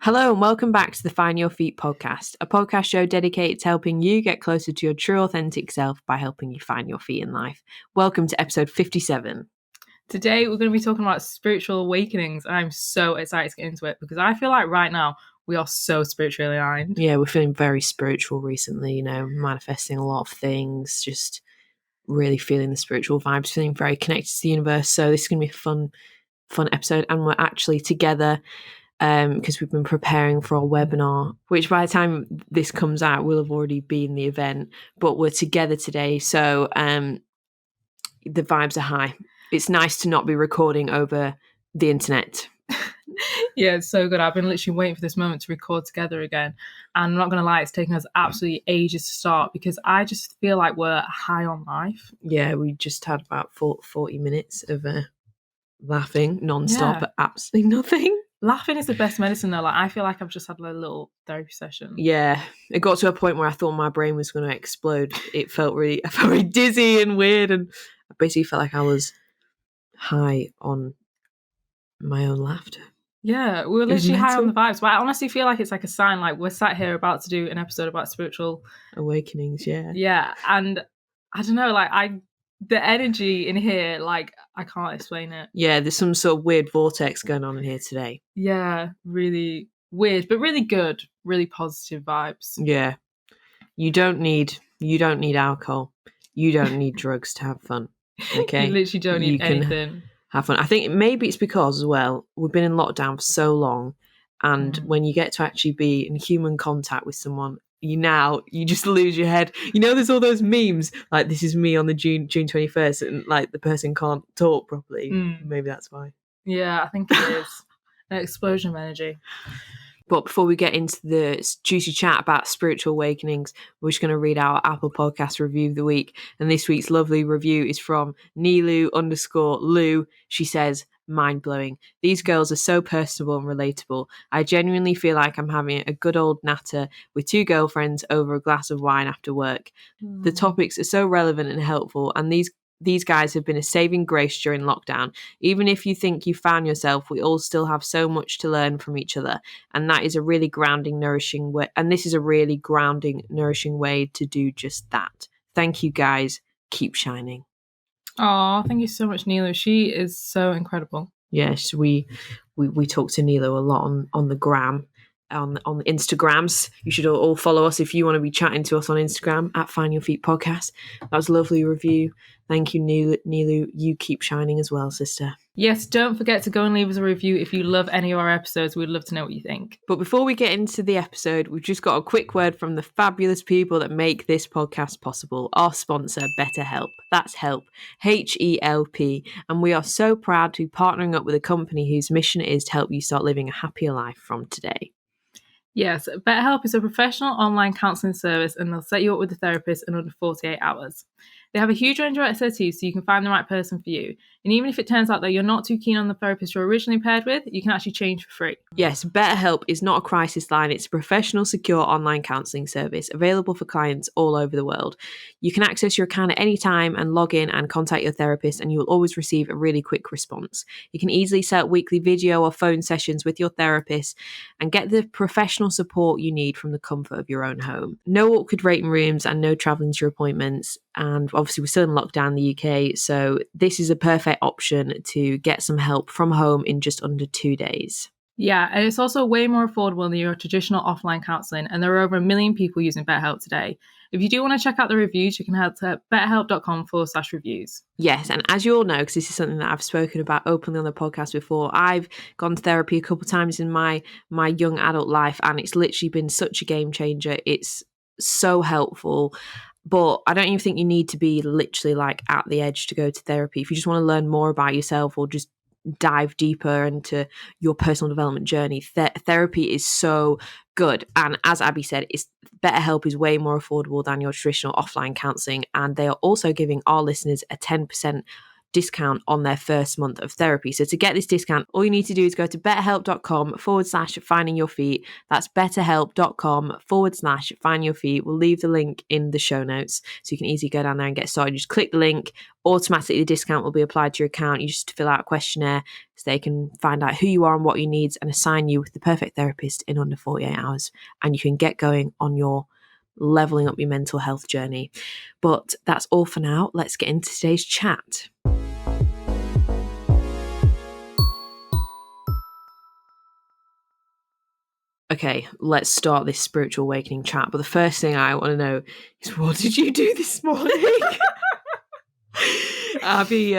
Hello and welcome back to the Find Your Feet podcast, a podcast show dedicated to helping you get closer to your true authentic self by helping you find your feet in life. Welcome to episode 57. Today we're going to be talking about spiritual awakenings, and I'm so excited to get into it because I feel like right now we are so spiritually aligned. Yeah, we're feeling very spiritual recently, manifesting a lot of things, just really feeling the spiritual vibes, feeling very connected to the universe. So this is going to be a fun episode, and we're actually together because we've been preparing for our webinar, which by the time this comes out will have already been the event, but we're together today, so the vibes are high. It's nice to not be recording over the internet. Yeah, it's so good. I've been literally waiting for this moment to record together again, and I'm not going to lie, it's taken us absolutely ages to start because I just feel like we're high on life. Yeah, we just had about 40 minutes of laughing non-stop at absolutely nothing. Laughing is the best medicine though. Like, I feel like I've just had a little therapy session. Yeah, it got to a point where I thought my brain was going to explode. I felt really dizzy and weird, and I basically felt like I was high on my own laughter. Yeah, we were literally high on the vibes. But I honestly feel like it's like a sign, like we're sat here about to do an episode about spiritual awakenings. Yeah, and I don't know, like the energy in here, like I can't explain it. Yeah, there's some sort of weird vortex going on in here today. Yeah, really weird, but really good, really positive vibes. Yeah. You don't need alcohol. You don't need drugs to have fun. Okay. You literally don't need anything. Have fun. I think maybe it's because as well, we've been in lockdown for so long, and when you get to actually be in human contact with someone, you just lose your head. There's all those memes like this is me on the June 21st, and like the person can't talk properly. Maybe that's why. Yeah, I think it is an explosion of energy. But before we get into the juicy chat about spiritual awakenings, we're just going to read our Apple Podcast review of the week. And this week's lovely review is from Nilu_Lou. She says, mind-blowing. These girls are so personable and relatable. I genuinely feel like I'm having a good old natter with two girlfriends over a glass of wine after work. The topics are so relevant and helpful, and these guys have been a saving grace during lockdown. Even if you think you found yourself, we all still have so much to learn from each other. And that is a really grounding, nourishing way. And this is a really grounding, nourishing way to do just that. Thank you, guys. Keep shining. Oh, thank you so much, Nilo. She is so incredible. Yes, we talk to Nilo a lot on the gram. On the Instagrams. You should all follow us if you want to be chatting to us on Instagram at Find Your Feet Podcast. That was a lovely review. Thank you, Nilu. You keep shining as well, sister. Yes, don't forget to go and leave us a review if you love any of our episodes. We'd love to know what you think. But before we get into the episode, we've just got a quick word from the fabulous people that make this podcast possible. Our sponsor, Betterhelp. That's help, HELP. And we are so proud to be partnering up with a company whose mission is to help you start living a happier life from today. Yes, Betterhelp is a professional online counselling service, and they'll set you up with a therapist in under 48 hours. They have a huge range of expertise, so you can find the right person for you. And even if it turns out that you're not too keen on the therapist you're originally paired with, you can actually change for free. Yes, BetterHelp is not a crisis line. It's a professional, secure online counselling service available for clients all over the world. You can access your account at any time and log in and contact your therapist, and you will always receive a really quick response. You can easily set up weekly video or phone sessions with your therapist and get the professional support you need from the comfort of your own home. No awkward waiting rooms and no travelling to your appointments. And obviously we're still in lockdown in the UK, so this is a perfect option to get some help from home in just under 2 days. Yeah, and it's also way more affordable than your traditional offline counselling, and there are over 1 million people using BetterHelp today. If you do want to check out the reviews, you can head to betterhelp.com/reviews. Yes, and as you all know, because this is something that I've spoken about openly on the podcast before, I've gone to therapy a couple of times in my young adult life, and it's literally been such a game changer. It's so helpful. But I don't even think you need to be literally like at the edge to go to therapy. If you just want to learn more about yourself or just dive deeper into your personal development journey, therapy is so good. And as Abby said, BetterHelp is way more affordable than your traditional offline counselling. And they are also giving our listeners a 10% discount on their first month of therapy. So to get this discount, all you need to do is go to betterhelp.com/finding your feet. That's betterhelp.com/finding your feet. We'll leave the link in the show notes so you can easily go down there and get started. You just click the link, automatically the discount will be applied to your account. You just fill out a questionnaire so they can find out who you are and what you need and assign you with the perfect therapist in under 48 hours. And you can get going on your leveling up your mental health journey. But that's all for now. Let's get into today's chat. Okay, let's start this spiritual awakening chat. But the first thing I want to know is, what did you do this morning? Abby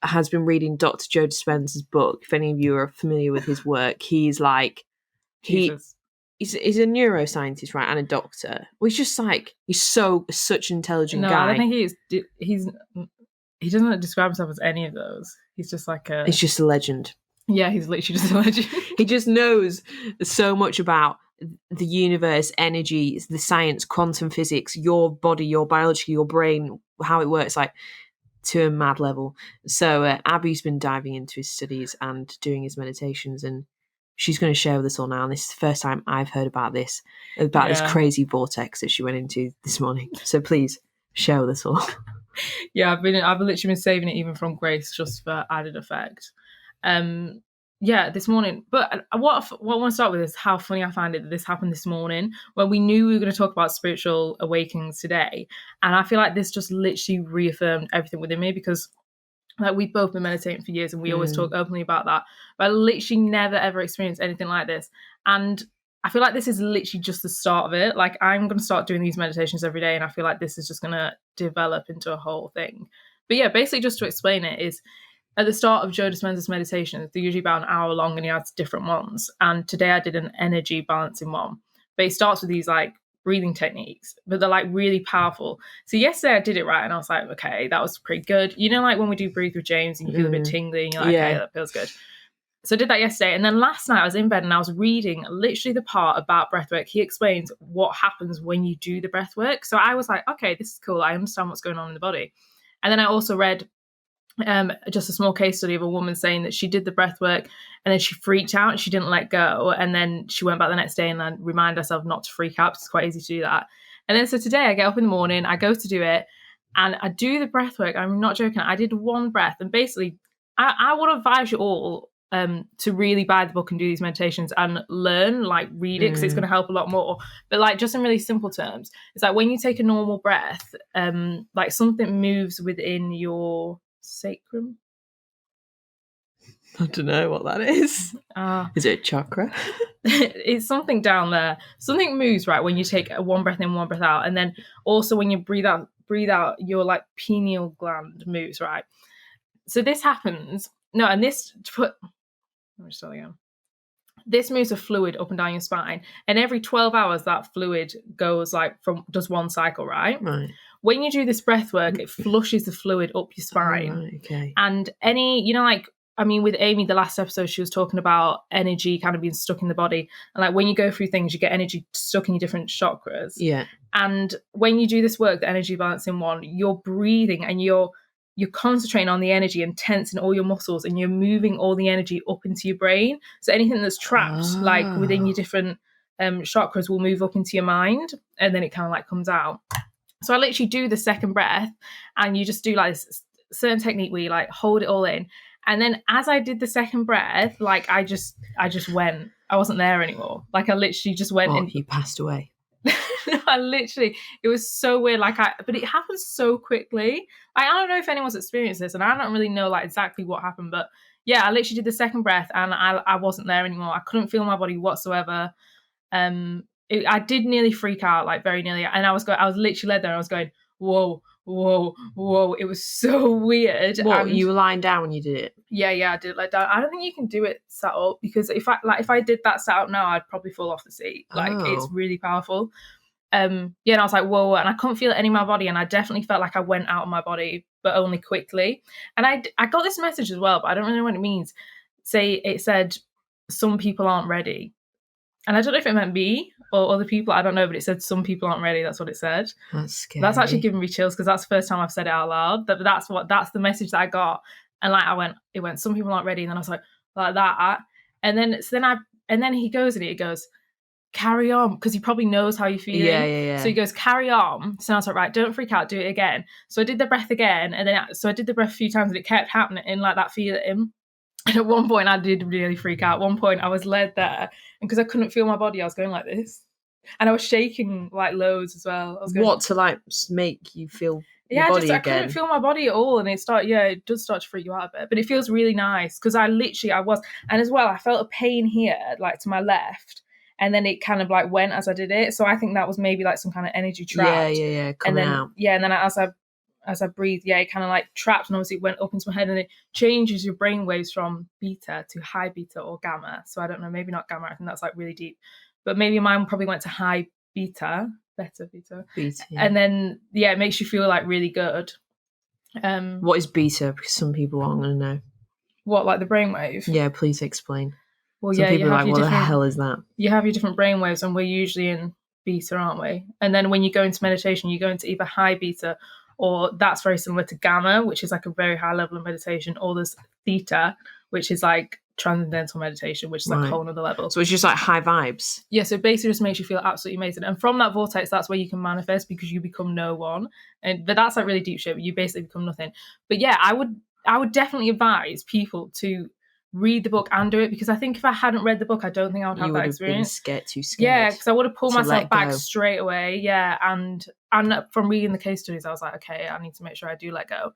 has been reading Dr. Joe Dispenza's book. If any of you are familiar with his work, he's like, Jesus. He's a neuroscientist, right, and a doctor. Well, he's such an intelligent guy. No, I don't think he doesn't describe himself as any of those. He's just like He's just a legend. Yeah, he's literally just a legend. He just knows so much about the universe, energy, the science, quantum physics, your body, your biology, your brain, how it works, like to a mad level. So Abby's been diving into his studies and doing his meditations, and she's going to share with us all now. And this is the first time I've heard about this crazy vortex that she went into this morning. So please share with us all. Yeah, I've literally been saving it even from Grace just for added effect. This morning. But what I want to start with is how funny I find it that this happened this morning when we knew we were going to talk about spiritual awakenings today. And I feel like this just literally reaffirmed everything within me, because like we've both been meditating for years and we always talk openly about that. But I literally never ever experienced anything like this. And I feel like this is literally just the start of it. Like I'm going to start doing these meditations every day, and I feel like this is just going to develop into a whole thing. But yeah, basically just to explain it is, at the start of Joe Dispenza's meditations, they're usually about an hour long and he adds different ones. And today I did an energy balancing one. But he starts with these like breathing techniques, but they're like really powerful. So yesterday I did it right and I was like, okay, that was pretty good. You know, like when we do Breathe with James and you feel a bit tingly and you're like, okay, that feels good. So I did that yesterday. And then last night I was in bed and I was reading literally the part about breathwork. He explains what happens when you do the breathwork. So I was like, okay, this is cool. I understand what's going on in the body. And then I also read just a small case study of a woman saying that she did the breath work and then she freaked out and she didn't let go, and then she went back the next day and then reminded herself not to freak out. It's quite easy to do that. And then so today I get up in the morning, I go to do it and I do the breath work. I'm not joking, I did one breath, and basically I would advise you all to really buy the book and do these meditations and learn, like read it, because it's going to help a lot more. But like just in really simple terms, it's like when you take a normal breath, like something moves within your sacrum. I don't know what that is. Is it a chakra? It's something down there. Something moves, right, when you take one breath in, one breath out. And then also when you breathe out, your like pineal gland moves, right? So this happens. No, and this let me start again. This moves a fluid up and down your spine. And every 12 hours that fluid goes does one cycle, right? Right. When you do this breath work, it flushes the fluid up your spine. Oh, right, okay. And with Amy, the last episode, she was talking about energy kind of being stuck in the body. And like when you go through things, you get energy stuck in your different chakras. Yeah. And when you do this work, the energy balancing one, you're breathing and you're concentrating on the energy and tensing all your muscles, and you're moving all the energy up into your brain. So anything that's trapped, like within your different chakras, will move up into your mind, and then it kind of like comes out. So I literally do the second breath, and you just do like this certain technique where you like hold it all in. And then as I did the second breath, like I just went. I wasn't there anymore. Like I literally just went. Oh, you passed away. No, it was so weird. But it happened so quickly. I don't know if anyone's experienced this, and I don't really know like exactly what happened. But yeah, I literally did the second breath, and I wasn't there anymore. I couldn't feel my body whatsoever. I did nearly freak out, like very nearly, and I was literally led there and I was going, whoa, whoa, whoa. It was so weird. What, you were lying down when you did it? Yeah, I did it like that. I don't think you can do it sat up, because if I did that sat up now, I'd probably fall off the seat. It's really powerful. And I was like, whoa, and I couldn't feel it any of my body, and I definitely felt like I went out of my body, but only quickly. And I got this message as well, but I don't really know what it means. It said some people aren't ready. And I don't know if it meant me or other people. I don't know, but it said some people aren't ready. That's what it said. That's scary. That's actually giving me chills because that's the first time I've said it out loud. That's the message that I got. And like it went, some people aren't ready. And then I was like that. And then he goes and he goes, carry on, because he probably knows how you're feeling. Yeah. So he goes, carry on. So I was like, right, don't freak out, do it again. So I did the breath again, and then I did the breath a few times, and it kept happening in like that feeling. And at one point, I did really freak out. At one point, I was led there, and because I couldn't feel my body, I was going like this, and I was shaking like loads as well. I was going, what to like make you feel? Your body I couldn't feel my body at all, and it does start to freak you out a bit, but it feels really nice because I was, and as well, I felt a pain here, like to my left. And then it kind of like went as I did it. So I think that was maybe like some kind of energy trap. Yeah. Coming out. Yeah, and then as I breathed, it kind of like trapped, and obviously it went up into my head, and it changes your brain waves from beta to high beta or gamma. So I don't know, maybe not gamma. I think that's like really deep, but maybe mine probably went to high beta, beta. Yeah. And then it makes you feel like really good. What is beta? Because some people aren't going to know. What, like the brainwave? Yeah, please explain. Well, some people you are have like, what the hell is that? You have your different brainwaves, and we're usually in beta, aren't we? And then when you go into meditation, you go into either high beta, or that's very similar to gamma, which is like a very high level of meditation, or there's theta, which is like transcendental meditation, which is like a whole other level. So it's just like high vibes. Yeah, so basically just makes you feel absolutely amazing. And from that vortex, that's where you can manifest, because you become no one. But that's like really deep shit, but you basically become nothing. But yeah, I would definitely advise people to read the book and do it, because I think if I hadn't read the book, I don't think I would have that experience. Too scared. Yeah, because I would have pulled myself back straight away. Yeah, and from reading the case studies, I was like, okay, I need to make sure I do let go.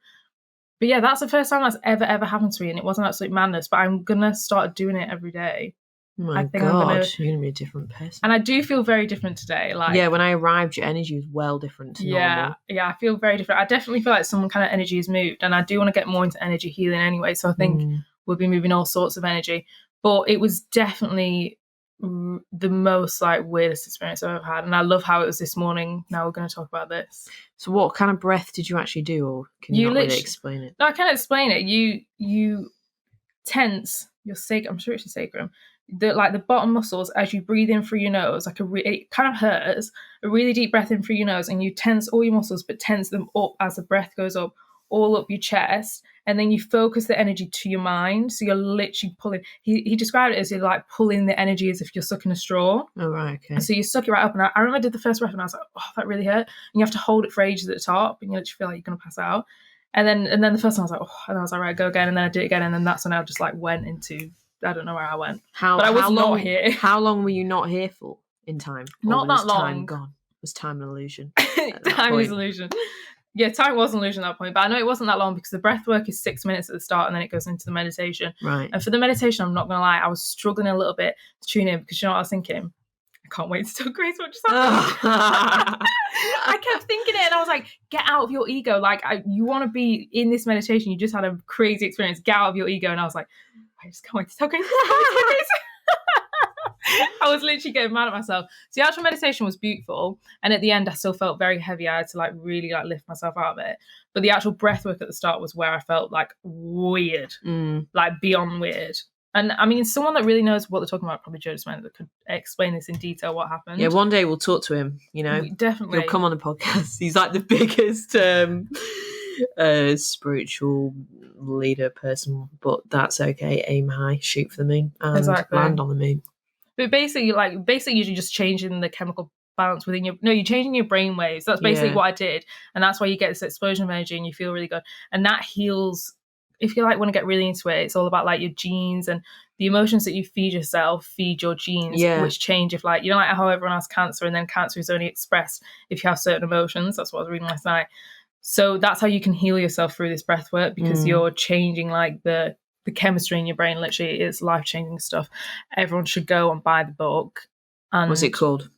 But yeah, that's the first time that's ever happened to me, and it wasn't absolute madness. But I'm gonna start doing it every day. Oh my God, you're gonna be a different person. And I do feel very different today. Like, yeah, when I arrived, your energy was well different to normal. Yeah, I feel very different. I definitely feel like some kind of energy has moved, and I do want to get more into energy healing anyway. So I think we'll be moving all sorts of energy. But it was definitely the most like weirdest experience I've ever had, and I love how it was this morning. Now we're going to talk about this. So what kind of breath did you actually do, or can you not really explain it? No, I can't explain it. You tense your sacrum. I'm sure it's your sacrum. The bottom muscles as you breathe in through your nose, it kind of hurts. A really deep breath in through your nose, and you tense all your muscles, but tense them up as the breath goes up, all up your chest, and then you focus the energy to your mind. So you're literally pulling. He described it as you're like pulling the energy as if you're sucking a straw. Oh, right, okay. And so you suck it right up, and I remember I did the first breath, and I was like, oh, that really hurt. And you have to hold it for ages at the top, and you literally feel like you're gonna pass out. And then the first time I was like, oh, and I was like, right, go again, and then I did it again, and then that's when I just like went into, I don't know where I went. But I was not here. How long were you not here for in time? Not that long. Time gone? Was time an illusion? Time is an illusion. Yeah, time was an illusion at that point. But I know it wasn't that long, because the breath work is 6 minutes at the start, and then it goes into the meditation. Right. And for the meditation, I'm not going to lie, I was struggling a little bit to tune in, because you know what I was thinking? I can't wait to talk crazy what just happened. I kept thinking it, and I was like, get out of your ego. Like, you want to be in this meditation. You just had a crazy experience. Get out of your ego. And I was like, I just can't wait to talk crazy. I was literally getting mad at myself. So the actual meditation was beautiful, and at the end I still felt very heavy. I had to like really like lift myself out of it. But the actual breath work at the start was where I felt like weird, like beyond weird. And I mean, someone that really knows what they're talking about, probably Joe Dispenza, that could explain this in detail, what happened. Yeah, one day we'll talk to him, you know. Definitely. He'll come on the podcast. He's like the biggest spiritual leader person, but that's okay. Aim high, shoot for the moon, and land on the moon. But basically you're just changing the chemical balance within you're changing your brain waves. That's basically what I did. And that's why you get this explosion of energy and you feel really good. And that heals. If you like want to get really into it, it's all about like your genes, and the emotions that you feed yourself feed your genes, which change if like, you know, like how everyone has cancer, and then cancer is only expressed if you have certain emotions. That's what I was reading last night. So that's how you can heal yourself through this breath work, because you're changing like the chemistry in your brain. Literally, it's life-changing stuff. Everyone should go and buy the book. And what's it called?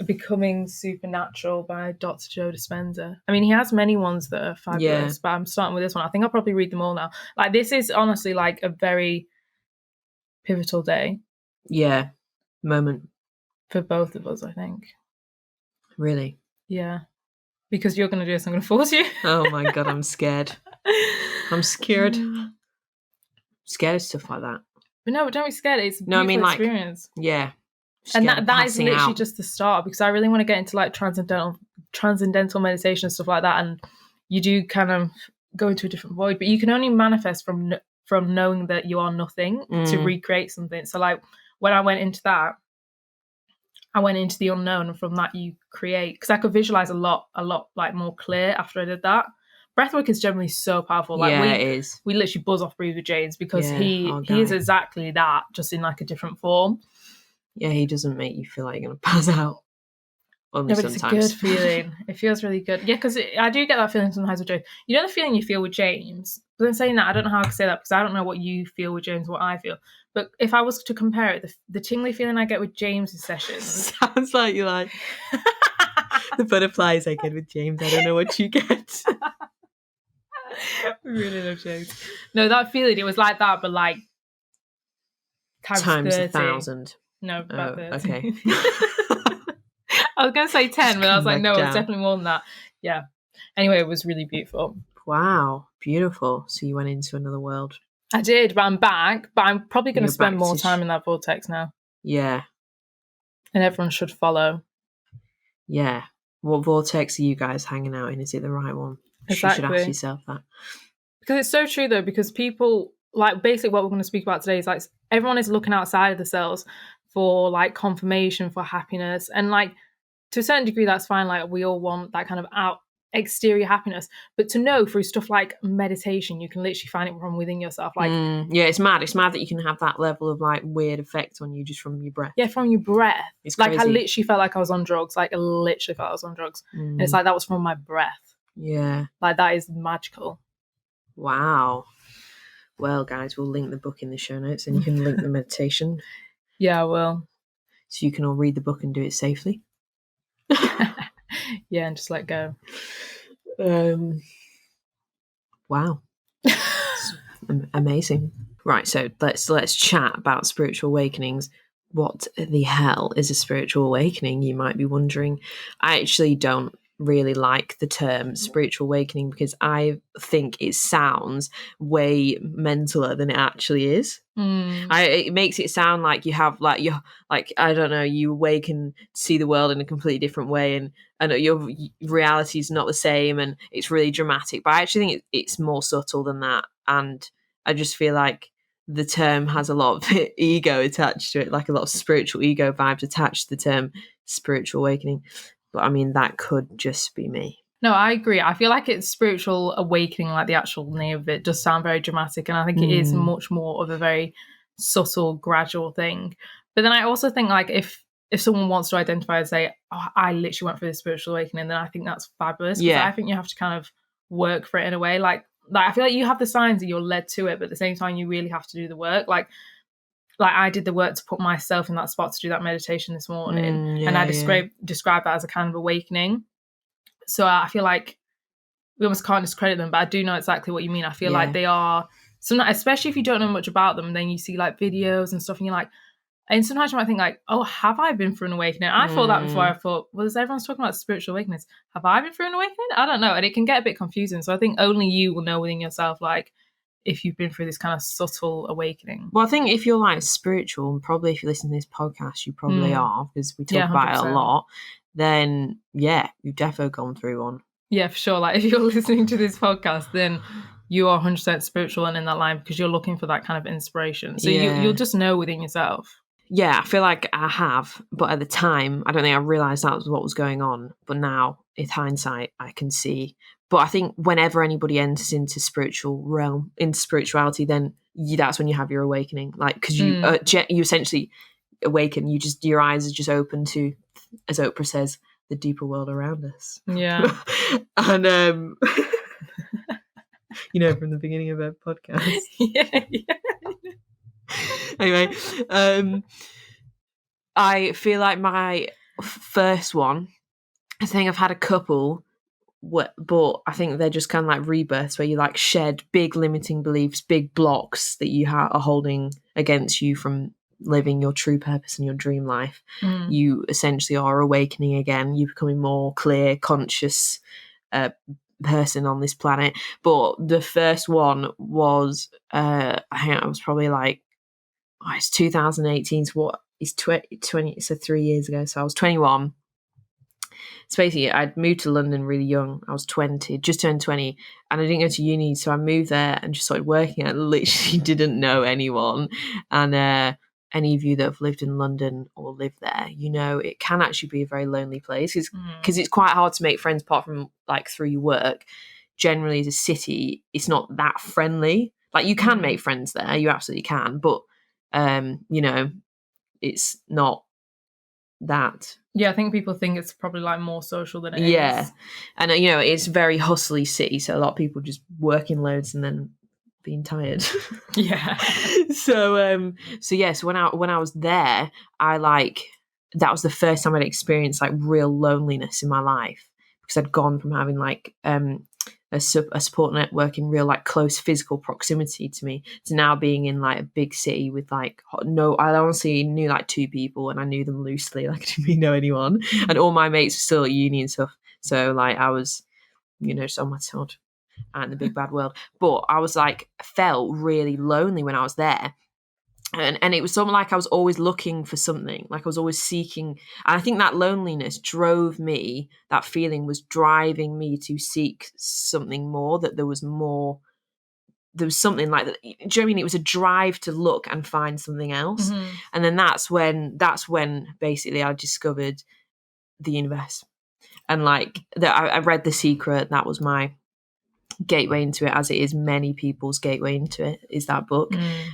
Becoming Supernatural by Dr Joe Dispenza. I mean, he has many ones that are fabulous, but I'm starting with this one. I think I'll probably read them all now. Like, this is honestly like a very pivotal day. Yeah, moment. For both of us, I think. Really? Yeah. Because you're going to do this, I'm going to force you. Oh my God, I'm scared. I'm scared. Scared of stuff like that. But no, don't be scared. It's a beautiful experience. Yeah. and that is passing literally out. just the start, because I really want to get into like transcendental meditation and stuff like that, and you do kind of go into a different void, but you can only manifest from knowing that you are nothing to recreate something. So like when I went into that, I went into the unknown, and from that you create, because I could visualize a lot like more clear after I did that. Breathwork is generally so powerful. Like it is. we literally buzz off Breathe with James, because he our is guy. exactly that, just in like a different form. Yeah, he doesn't make you feel like you're going to pass out. Only No, but sometimes. it's a good feeling. It feels really good. Yeah, because I do get that feeling sometimes with James. You know the feeling you feel with James? But then saying that, I don't know how I can say that, because I don't know what you feel with James, what I feel. But if I was to compare it, the tingly feeling I get with James's sessions... Sounds like you like... the butterflies I get with James. I don't know what you get. We really love James. No, that feeling, it was like that, but like... Times 30. 1,000. No, about 30. Okay. I was going to say 10, but I was like, no, down. It's definitely more than that. Yeah. Anyway, it was really beautiful. Wow, beautiful. So you went into another world. I did, but I'm back. But I'm probably going to spend more to time in that vortex now. Yeah. And everyone should follow. Yeah. What vortex are you guys hanging out in? Is it the right one? Exactly. You should ask yourself that. Because it's so true, though, because people, like, basically what we're going to speak about today is, like, everyone is looking outside of themselves for, like, confirmation, for happiness. And, like, to a certain degree, that's fine. Like, we all want that kind of exterior happiness. But to know through stuff like meditation, you can literally find it from within yourself. Like, yeah, it's mad. It's mad that you can have that level of, like, weird effect on you just from your breath. Yeah, from your breath. It's like, crazy. I literally felt like I was on drugs. Like, I literally felt I was on drugs. And it's like, that was from my breath. Yeah. Like, that is magical. Wow. Well, guys, we'll link the book in the show notes, and you can link the meditation. Yeah, I will. So you can all read the book and do it safely. Yeah, and just let go. Wow. Amazing. Right, so let's chat about spiritual awakenings. What the hell is a spiritual awakening, you might be wondering. I actually don't really like the term spiritual awakening, because I think it sounds way mentaler than it actually is. It makes it sound like you have, like, you're like, I don't know, you awaken to see the world in a completely different way, and your reality is not the same, and it's really dramatic. But I actually think it's more subtle than that, and I just feel like the term has a lot of ego attached to it, like a lot of spiritual ego vibes attached to the term spiritual awakening. But I mean, that could just be me. No, I agree. I feel like it's spiritual awakening, like the actual name of it does sound very dramatic. And I think it is much more of a very subtle, gradual thing. But then I also think, like, if someone wants to identify and say, oh, I literally went through this spiritual awakening, then I think that's fabulous. Because I think you have to kind of work for it in a way. Like I feel like you have the signs that you're led to it, but at the same time, you really have to do the work. Like I did the work to put myself in that spot to do that meditation this morning. And I described that as a kind of awakening. So I feel like we almost can't discredit them, but I do know exactly what you mean. I feel like they are, sometimes, especially if you don't know much about them, then you see like videos and stuff and you're like, and sometimes you might think like, oh, have I been through an awakening? I thought that before. I thought, well, everyone's talking about spiritual awakenings. Have I been through an awakening? I don't know. And it can get a bit confusing. So I think only you will know within yourself, like, if you've been through this kind of subtle awakening. Well, I think if you're like spiritual, and probably if you listen to this podcast, you probably are, because we talk about it a lot, then you've definitely gone through one. Yeah, for sure. Like if you're listening to this podcast, then you are 100% spiritual and in that line, because you're looking for that kind of inspiration. So you'll just know within yourself. Yeah, I feel like I have, but at the time, I don't think I realised that was what was going on. But now, with hindsight, I can see. But I think whenever anybody enters into spiritual realm, into spirituality, then that's when you have your awakening. Like, because you essentially awaken. Your eyes are just open to, as Oprah says, the deeper world around us. Yeah. And from the beginning of our podcast. yeah. Anyway, I feel like my first one, I think I've had a couple, but I think they're just kind of like rebirths where you like shed big limiting beliefs, big blocks that you are holding against you from living your true purpose and your dream life. You essentially are awakening again. You're becoming more clear, conscious person on this planet. But the first one was, I think I was probably like, it's 2018. So what? it's 20, so 3 years ago. So I was 21. So basically, I'd moved to London really young. I was 20, just turned 20, and I didn't go to uni. So I moved there and just started working. I literally didn't know anyone. And any of you that have lived in London or live there, you know, it can actually be a very lonely place because it's quite hard to make friends apart from like through your work. Generally, as a city, it's not that friendly. Like you can make friends there, you absolutely can, but you know, it's not that. Yeah, I think people think it's probably like more social than it is. And you know, it's a very hustly city, so a lot of people just working loads and then being tired. Yeah. So when I was there, I like that was the first time I'd experienced like real loneliness in my life because I'd gone from having like a support network in real like close physical proximity to me to now being in like a big city with like I honestly knew like 2 people and I knew them loosely, like I didn't really know anyone, and all my mates were still at uni and stuff, so like I was, you know, just on my own out in the big bad world. But I was like felt really lonely when I was there. And it was something like I was always looking for something, like I was always seeking. And I think that loneliness drove me, that feeling was driving me to seek something more, that there was more, there was something like that. Do you know what I mean? It was a drive to look and find something else. And then that's when basically I discovered the universe. And like that, I read The Secret. That was my gateway into it, as it is many people's gateway into it, is that book.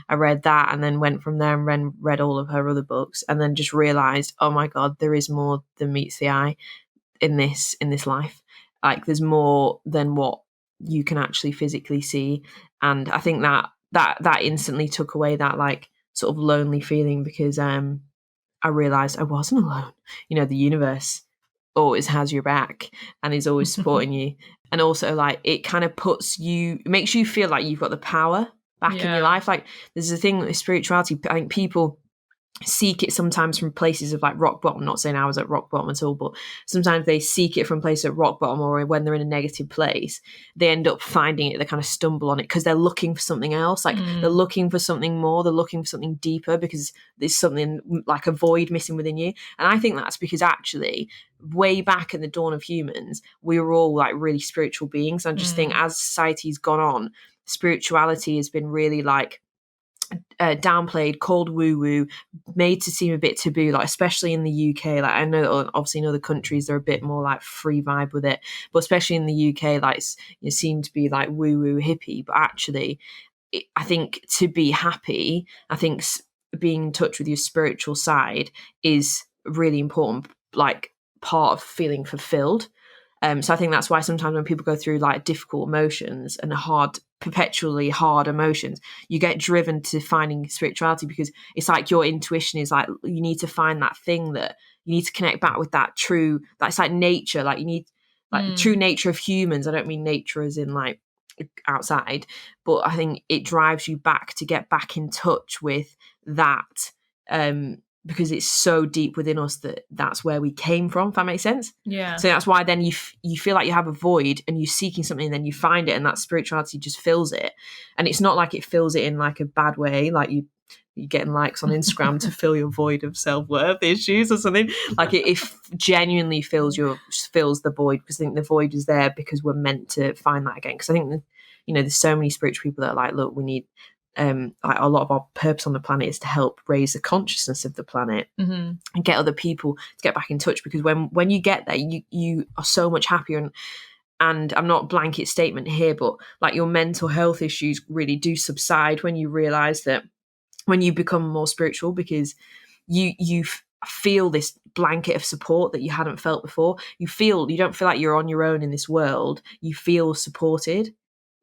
I read that and then went from there and read all of her other books, and then just realized, oh my god, there is more than meets the eye in this life. Like there's more than what you can actually physically see. And I think that instantly took away that like sort of lonely feeling, because I realized I wasn't alone. You know, the universe always has your back and is always supporting you. And also like it kind of makes you feel like you've got the power back in your life. Like there's a thing with spirituality, I think people seek it sometimes from places of like rock bottom. Not saying I was at rock bottom at all, but sometimes they seek it from places at rock bottom, or when they're in a negative place they end up finding it, they kind of stumble on it because they're looking for something else, like they're looking for something more, they're looking for something deeper, because there's something like a void missing within you. And I think that's because actually way back in the dawn of humans we were all like really spiritual beings. I just think as society's gone on, spirituality has been really like downplayed, called woo-woo, made to seem a bit taboo, like especially in the UK. Like I know obviously in other countries they're a bit more like free vibe with it, but especially in the UK, like it seemed to be like woo-woo hippie. But actually I think to be happy, I think being in touch with your spiritual side is really important, like part of feeling fulfilled. So I think that's why sometimes when people go through like difficult emotions and perpetually hard emotions, you get driven to finding spirituality, because it's like your intuition is like, you need to find that thing that you need to connect back with, that true, that's like nature. Like you need like the true nature of humans. I don't mean nature as in like outside, but I think it drives you back to get back in touch with that, because it's so deep within us that's where we came from, if that makes sense. Yeah. So that's why then you feel like you have a void and you're seeking something, and then you find it, and that spirituality just fills it. And it's not like it fills it in like a bad way, like you're getting likes on Instagram to fill your void of self-worth issues or something. Like it genuinely fills the void, because I think the void is there because we're meant to find that again. Because I think, you know, there's so many spiritual people that are like, look, we need like a lot of our purpose on the planet is to help raise the consciousness of the planet and get other people to get back in touch, because when you get there, you are so much happier. And I'm not blanket statement here, but like your mental health issues really do subside when you realize that, when you become more spiritual, because you feel this blanket of support that you hadn't felt before. You don't feel like you're on your own in this world. You feel supported.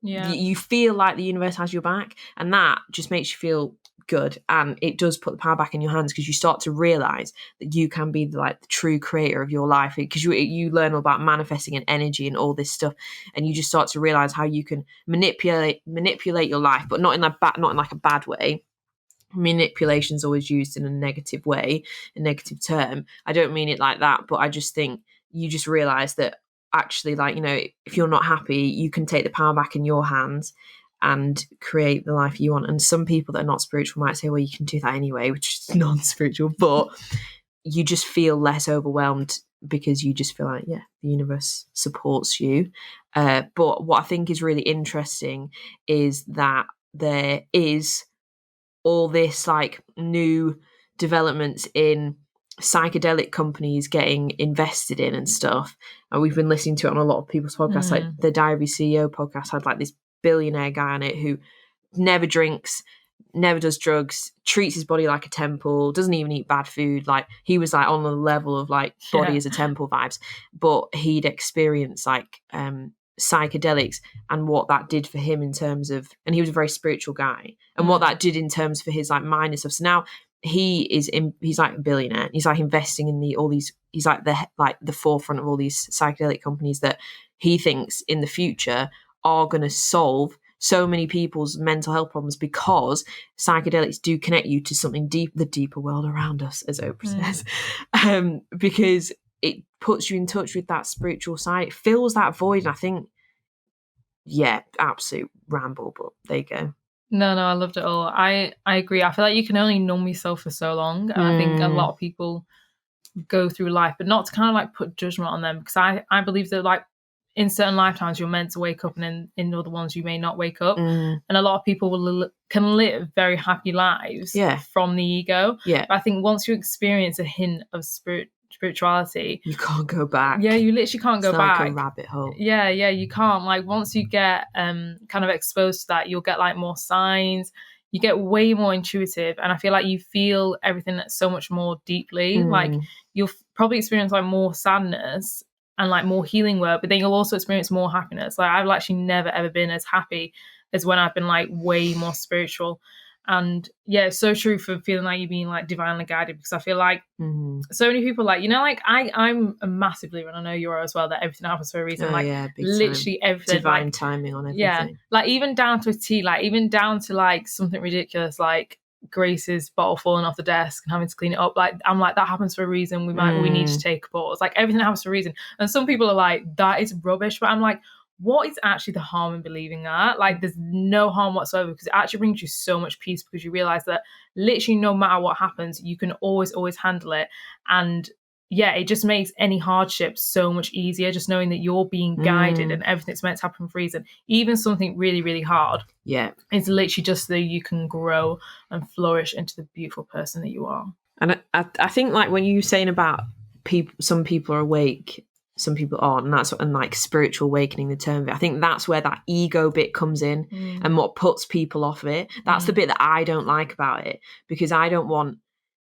Yeah. You feel like the universe has your back, and that just makes you feel good, and it does put the power back in your hands, because you start to realize that you can be the true creator of your life, because you learn all about manifesting and energy and all this stuff, and you just start to realize how you can manipulate your life, but not in like a bad way. Manipulation is always used in a negative way, a negative term. I don't mean it like that, but I just think you just realize that actually, like, you know, if you're not happy, you can take the power back in your hands, and create the life you want. And some people that are not spiritual might say, well, you can do that anyway, which is non-spiritual, but you just feel less overwhelmed because you just feel like, yeah, the universe supports you. But what I think is really interesting is that there is all this like new developments in psychedelic companies getting invested in and stuff. And we've been listening to it on a lot of people's podcasts, like the Diary CEO podcast had like this billionaire guy on it who never drinks, never does drugs, treats his body like a temple, doesn't even eat bad food. Like he was like on the level of like body as a temple vibes, but he'd experienced like psychedelics and what that did for him in terms of, and he was a very spiritual guy, and what that did in terms for his like mind and stuff. So now he's like a billionaire. He's like investing in all these. He's like the forefront of all these psychedelic companies that he thinks in the future are going to solve so many people's mental health problems, because psychedelics do connect you to something deep, the deeper world around us, as Oprah says, because it puts you in touch with that spiritual side. It fills that void. And I think, yeah, absolute ramble, but there you go. No, I loved it all. I agree. I feel like you can only numb yourself for so long. And I think a lot of people go through life, but not to kind of like put judgment on them, because I believe that like in certain lifetimes you're meant to wake up, and in other ones you may not wake up. And a lot of people can live very happy lives from the ego. But I think once you experience a hint of spirituality, you can't go back. Yeah, you literally can't go back. Like a rabbit hole. Yeah, you can't. Like once you get kind of exposed to that, you'll get like more signs. You get way more intuitive, and I feel like you feel everything so much more deeply. Like you'll probably experience like more sadness and like more healing work, but then you'll also experience more happiness. Like I've actually never ever been as happy as when I've been like way more spiritual. And yeah, it's so true for feeling like you're being like divinely guided, because I feel like so many people like, you know, like I'm a massive believer, and I know you are as well, that everything happens for a reason. Literally everything, divine like, timing on everything. Yeah, like even down to a T, like even down to like something ridiculous like Grace's bottle falling off the desk and having to clean it up. Like I'm like, that happens for a reason. We need to take a pause. Like everything happens for a reason. And some people are like, that is rubbish, but I'm like, what is actually the harm in believing that? Like there's no harm whatsoever, because it actually brings you so much peace, because you realize that literally no matter what happens, you can always handle it. And yeah, it just makes any hardship so much easier, just knowing that you're being guided and everything's meant to happen for a reason. Even something really, really hard. Yeah. It's literally just so you can grow and flourish into the beautiful person that you are. And I think like when you're saying about people, some people are awake, some people aren't, and like spiritual awakening, the term of it, I think that's where that ego bit comes in and what puts people off of it. That's the bit that I don't like about it, because I don't want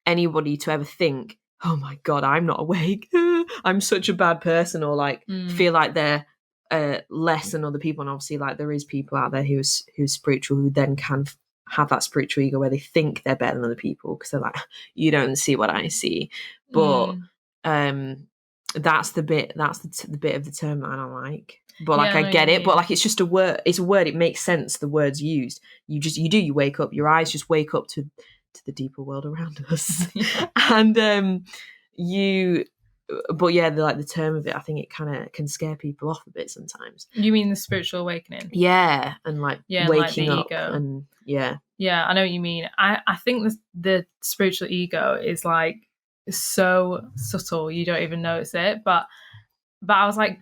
anybody to ever think, oh my God, I'm not awake, I'm such a bad person, or like feel like they're less than other people. And obviously like there is people out there who's spiritual, who then can have that spiritual ego where they think they're better than other people, because they're like, you don't see what I see. But that's the bit the bit of the term that I don't like. But like, I get it, but like, it's just a word, it makes sense, the words used. You wake up, your eyes just wake up to the deeper world around us. And but yeah, the term of it, I think it kind of can scare people off a bit sometimes. You mean the spiritual awakening? Yeah, and like waking like up ego. And yeah, I know what you mean. I think the spiritual ego is like so subtle, you don't even notice it. But I was like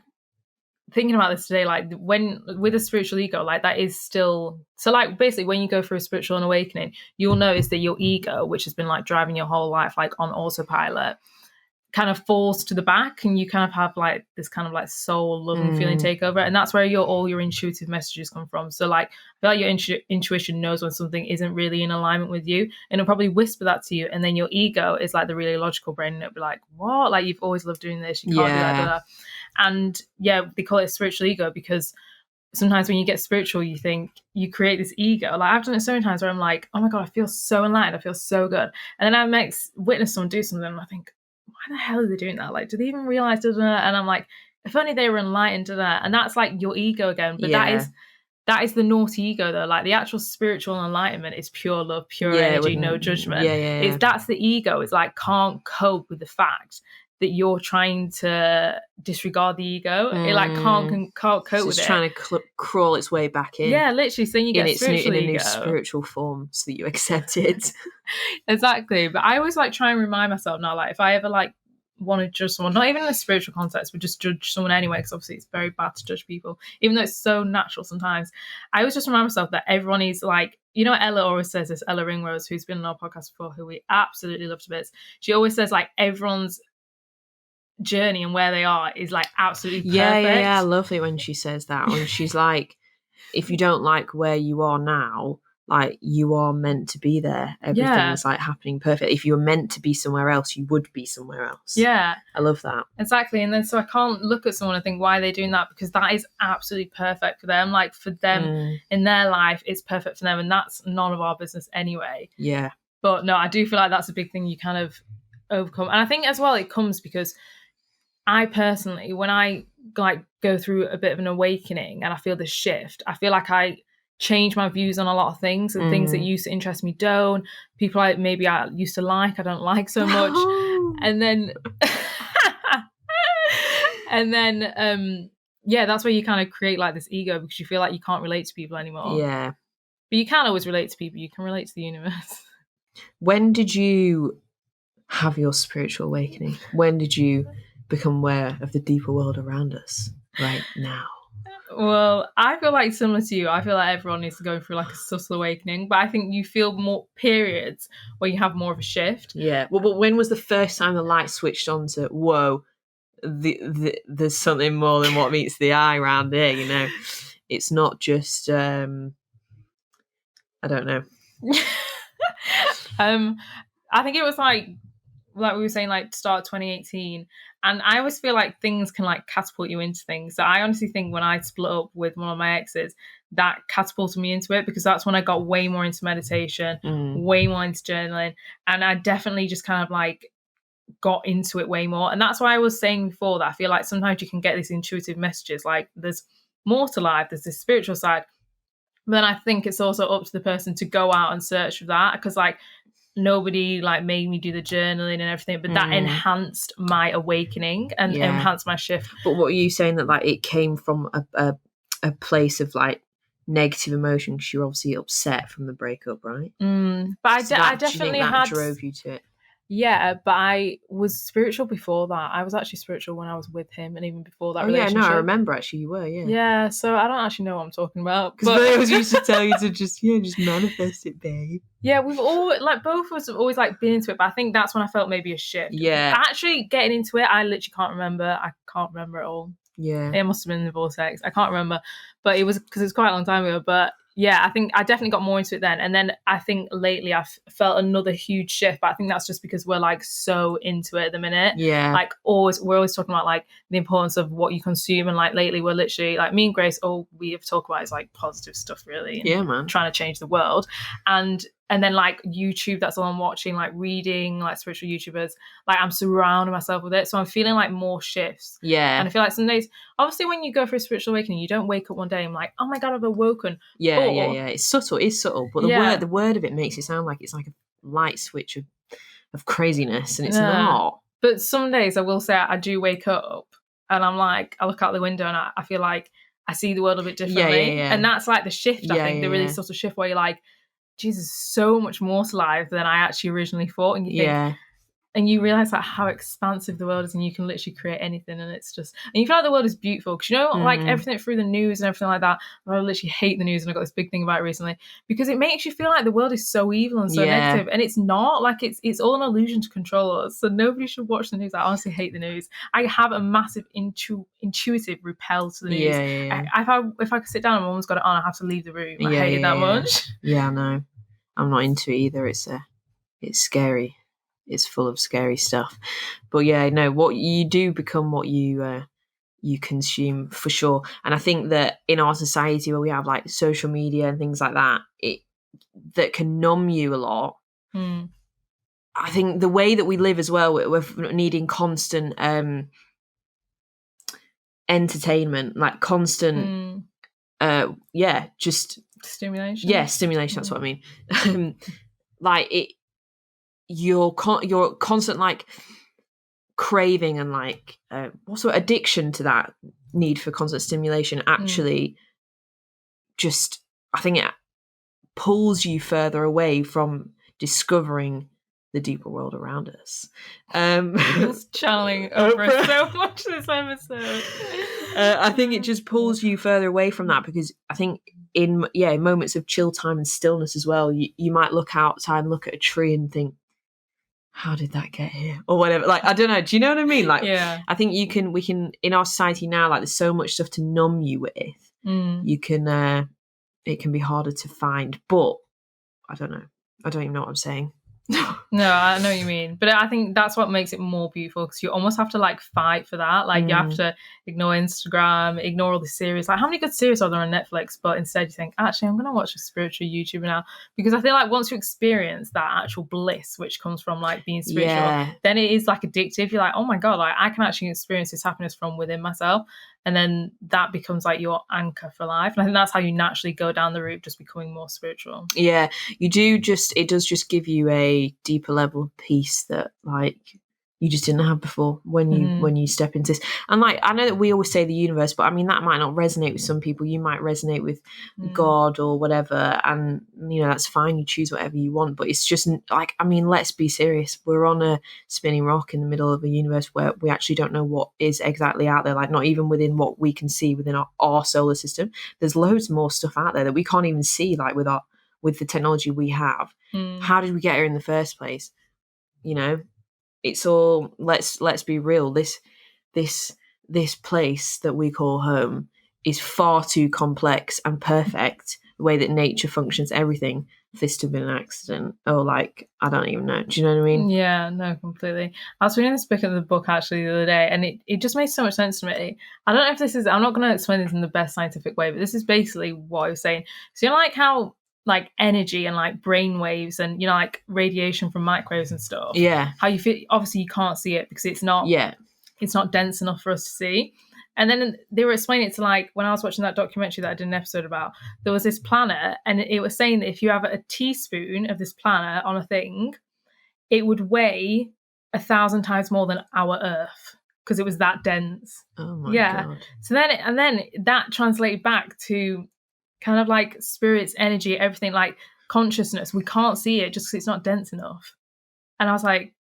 thinking about this today, like when with a spiritual ego, like that is still, so like basically when you go through a spiritual awakening, you'll notice that your ego, which has been like driving your whole life like on autopilot, kind of falls to the back, and you kind of have like this kind of like soul loving feeling take over, and that's where all your intuitive messages come from. So like I feel like your intuition knows when something isn't really in alignment with you, and it'll probably whisper that to you. And then your ego is like the really logical brain, and it'll be like, what, like you've always loved doing this, you can't do that, blah, blah. And yeah, they call it spiritual ego, because sometimes when you get spiritual, you think you create this ego. Like I've done it so many times where I'm like, oh my God, I feel so enlightened, I feel so good, and then I witness someone do something, and I think, why the hell are they doing that? Like, do they even realize that? And I'm like, if only they were enlightened to that. And that's like your ego again. But that is the naughty ego though. Like the actual spiritual enlightenment is pure love, pure energy, no judgment. That's the ego. It's like can't cope with the fact that you're trying to disregard the ego. It like can't cope so with it's it. trying to crawl its way back in. Yeah, literally. So then you get in a new ego. spiritual form, so that you accept it. Exactly. But I always like try and remind myself now, like if I ever like want to judge someone, not even in a spiritual context, but just judge someone anyway, because obviously it's very bad to judge people, even though it's so natural sometimes. I always just remind myself that everyone is like, you know, Ella always says this, Ella Ringrose, who's been on our podcast before, who we absolutely love to bits. She always says like everyone's journey and where they are is like absolutely perfect. Yeah, I love it when she says that. When she's like, if you don't like where you are now, like you are meant to be there. Everything's like happening perfect. If you were meant to be somewhere else, you would be somewhere else. Yeah. I love that. Exactly. And then so I can't look at someone and think, why are they doing that? Because that is absolutely perfect for them. Like for them in their life, it's perfect for them. And that's none of our business anyway. Yeah. But no, I do feel like that's a big thing you kind of overcome. And I think as well, it comes because I personally, when I like go through a bit of an awakening and I feel this shift, I feel like I change my views on a lot of things, and things that used to interest me don't. People I used to like, I don't like so much. And then that's where you kind of create like this ego, because you feel like you can't relate to people anymore. Yeah. But you can't always relate to people. You can relate to the universe. When did you have your spiritual awakening? When did you become aware of the deeper world around us right now? Well, I feel like similar to you, I feel like everyone needs to go through like a subtle awakening, but I think you feel more periods where you have more of a shift. Yeah. Well, but when was the first time the light switched on to, whoa, there's something more than what meets the eye around here, you know? It's not just, I don't know. I think it was like we were saying, like start 2018, and I always feel like things can like catapult you into things. So I honestly think when I split up with one of my exes, that catapulted me into it, because that's when I got way more into meditation, way more into journaling, and I definitely just kind of like got into it way more. And that's why I was saying before that I feel like sometimes you can get these intuitive messages, like there's more to life, there's this spiritual side. But then I think it's also up to the person to go out and search for that, because like nobody like made me do the journaling and everything, but that enhanced my awakening and enhanced my shift. But what are you saying, that like it came from a place of like negative emotion, because you're obviously upset from the breakup, right? But I definitely had drove you to it. Yeah, but I was spiritual before that. I was actually spiritual when I was with him, and even before that relationship. Yeah, no, I remember actually you were, yeah. Yeah, so I don't actually know what I'm talking about. Because they always used to tell you to just manifest it, babe. Yeah, we've all, like, both of us have always, like, been into it, but I think that's when I felt maybe a shift. Yeah. Actually getting into it, I literally can't remember. I can't remember it all. Yeah. It must have been in the vortex. I can't remember. But it was, because it was quite a long time ago, but yeah, I think I definitely got more into it then. And then I think lately I've felt another huge shift, but I think that's just because we're like so into it at the minute. Yeah. Like we're always talking about like the importance of what you consume. And like lately we're literally like, me and Grace, all we have talked about is like positive stuff really. Yeah, man. Trying to change the world. And then like YouTube, that's all I'm watching, like reading, like spiritual YouTubers. Like I'm surrounding myself with it. So I'm feeling like more shifts. Yeah. And I feel like some days, obviously when you go for a spiritual awakening, you don't wake up one day and like, oh my God, I've awoken. Yeah. It's subtle. But the word of it makes it sound like it's like a light switch of craziness, and it's not. But some days I will say I do wake up and I'm like, I look out the window and I feel like I see the world a bit differently. Yeah. And that's like the shift, I think, the really subtle shift where you're like, Jesus, so much more to life than I actually originally thought. And you think, and you realize like how expansive the world is, and you can literally create anything. And it's just, and you feel like the world is beautiful, because you know, like everything through the news and everything like that. I literally hate the news, and I got this big thing about it recently, because it makes you feel like the world is so evil and so negative, and it's not. Like it's all an illusion to control us. So nobody should watch the news. I honestly hate the news. I have a massive intuitive repel to the news. If I could sit down and mum's got it on, I have to leave the room. I hate it that much. Yeah, I know. I'm not into it either. It's scary. It's full of scary stuff. But yeah, no, what you do become what you consume, for sure. And I think that in our society where we have like social media and things like that, that can numb you a lot. I think the way that we live as well, we're needing constant entertainment, like constant just stimulation. Yeah, stimulation, that's what I mean. Like you're constant like craving and like also addiction to that need for constant stimulation actually just, I think it pulls you further away from discovering the deeper world around us. Just channeling Oprah so much this episode. I think it just pulls you further away from that, because I think in moments of chill time and stillness as well, you might look outside and look at a tree and think, how did that get here, or whatever. Like, I don't know, do you know what I mean? Like, I think we can in our society now, like, there's so much stuff to numb you with. You can it can be harder to find, but I don't know, I don't even know what I'm saying. No, I know what you mean, but I think that's what makes it more beautiful, because you almost have to like fight for that. Like, you have to ignore Instagram, ignore all the series. Like, how many good series are there on Netflix? But instead you think, actually, I'm going to watch a spiritual YouTuber now, because I feel like once you experience that actual bliss which comes from like being spiritual, then it is like addictive. You're like, oh my god, like I can actually experience this happiness from within myself, and then that becomes like your anchor for life. And I think that's how you naturally go down the route, just becoming more spiritual. Yeah, you do. It does just give you a deeper level of peace that like you just didn't have before when you step into this. And like, I know that we always say the universe, but I mean, that might not resonate with some people. You might resonate with God or whatever, and you know, that's fine. You choose whatever you want, but it's just like, I mean, let's be serious. We're on a spinning rock in the middle of a universe where we actually don't know what is exactly out there. Like, not even within what we can see within our solar system. There's loads more stuff out there that we can't even see, like with the technology we have. How did we get here in the first place? You know, it's all, let's be real. This place that we call home is far too complex and perfect. The way that nature functions, everything, for this to have been an accident, or like, I don't even know. Do you know what I mean? Yeah, no, completely. I was reading this book in the book actually the other day, and it just made so much sense to me. I don't know if this is, I'm not going to explain this in the best scientific way, but this is basically what I was saying. So, you know, like how like energy and like brain waves and, you know, like radiation from microwaves and stuff. Yeah. How you feel, obviously you can't see it because it's not dense enough for us to see. And then they were explaining it to, like, when I was watching that documentary that I did an episode about, there was this planet, and it was saying that if you have a teaspoon of this planet on a thing, it would weigh 1,000 times more than our Earth, because it was that dense. Oh my god. So then that translated back to kind of like spirits, energy, everything, like consciousness. We can't see it just because it's not dense enough. And I was like,